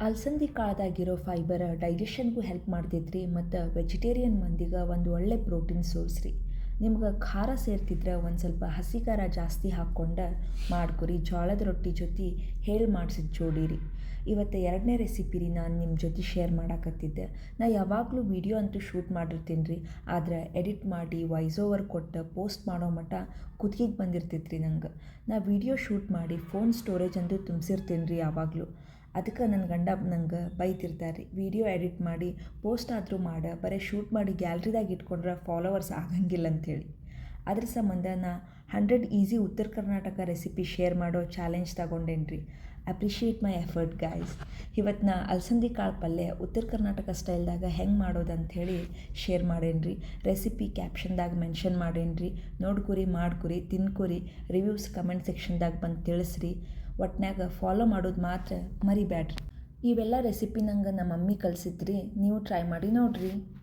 ಅಲಸಂದಿ ಕಾಳ್ದಾಗಿರೋ fibre ಡೈಜೆಷನ್ಗೂ help ಮಾಡ್ತೈತ್ರಿ ಮತ್ತು vegetarian ಮಂದಿಗೆ ಒಂದು ಒಳ್ಳೆ ಪ್ರೋಟೀನ್ ಸೋರ್ಸ್ ರೀ. ನಿಮ್ಗೆ ಖಾರ ಸೇರ್ತಿದ್ರೆ ಒಂದು ಸ್ವಲ್ಪ ಹಸಿ ಖಾರ ಜಾಸ್ತಿ ಹಾಕ್ಕೊಂಡು ಮಾಡ್ಕೊರಿ. ಜೋಳದ ರೊಟ್ಟಿ ಜೊತೆ ಹೇಳಿ ಮಾಡಿಸಿದ ಜೋಡಿ ರೀ. ಇವತ್ತು ಎರಡನೇ ರೆಸಿಪಿ ರೀ ನಾನು ನಿಮ್ಮ ಜೊತೆ ಶೇರ್ ಮಾಡಾಕತ್ತಿದ್ದೆ. ನಾ ಯಾವಾಗಲೂ ವೀಡಿಯೋ ಅಂತೂ ಶೂಟ್ ಮಾಡಿರ್ತೀನಿ ರೀ, ಆದ್ರೆ ಎಡಿಟ್ ಮಾಡಿ ವಾಯ್ಸ್ ಓವರ್ ಕೊಟ್ಟು ಪೋಸ್ಟ್ ಮಾಡೋ ಮಟ್ಟ ಕುತ್ತಿಗೆಗೆ ಬಂದಿರ್ತೈತೆ ರೀ ನಂಗೆ. ನಾ ವೀಡಿಯೋ ಶೂಟ್ ಮಾಡಿ ಫೋನ್ ಸ್ಟೋರೇಜ್ ಅಂತೂ ತುಂಬಿಸಿರ್ತೀನಿ ರೀ ಯಾವಾಗಲೂ. ಅದಕ್ಕೆ ನನ್ನ ಗಂಡ ನಂಗೆ ಬೈತಿರ್ತಾರೆ ರೀ, ವೀಡಿಯೋ ಎಡಿಟ್ ಮಾಡಿ ಪೋಸ್ಟ್ ಆದರೂ ಮಾಡ, ಬರೀ ಶೂಟ್ ಮಾಡಿ ಗ್ಯಾಲ್ರಿದಾಗ ಇಟ್ಕೊಂಡ್ರೆ ಫಾಲೋವರ್ಸ್ ಆಗಂಗಿಲ್ಲ ಅಂಥೇಳಿ. ಅದ್ರ ಸಂಬಂಧ ನಾ 100 ಈಸಿ ಉತ್ತರ ಕರ್ನಾಟಕ ರೆಸಿಪಿ ಶೇರ್ ಮಾಡೋ ಚಾಲೆಂಜ್ ತಗೊಂಡೇನಿ ರೀ. ಅಪ್ರಿಷಿಯೇಟ್ ಮೈ ಎಫರ್ಟ್ ಗಾಯ್ಸ್. ಇವತ್ತು ನಾ ಅಲಸಂದಿ ಕಾಳು ಪಲ್ಯ ಉತ್ತರ ಕರ್ನಾಟಕ ಸ್ಟೈಲ್ದಾಗ ಹೆಂಗೆ ಮಾಡೋದು ಅಂಥೇಳಿ ಶೇರ್ ಮಾಡೇನಿ ರೀ. ರೆಸಿಪಿ ಕ್ಯಾಪ್ಷನ್ದಾಗ ಮೆನ್ಷನ್ ಮಾಡೇನಿ ರೀ. ನೋಡ್ಕೊರಿ, ಮಾಡ್ಕೊರಿ, ತಿನ್ಕೊರಿ, ರಿವ್ಯೂಸ್ ಕಮೆಂಟ್ ಸೆಕ್ಷನ್ದಾಗ ಬಂದು ತಿಳಿಸ್ರಿ. ಒಟ್ನ್ಯಾಗ ಫಾಲೋ ಮಾಡೋದು ಮಾತ್ರ ಮರಿಬ್ಯಾಡ್ರಿ. ಇವೆಲ್ಲ ರೆಸಿಪಿ ನಂಗೆ ನಮ್ಮ ಮಮ್ಮಿ ಕಲಿಸಿದ್ರಿ, ನೀವು ಟ್ರೈ ಮಾಡಿ ನೋಡಿರಿ.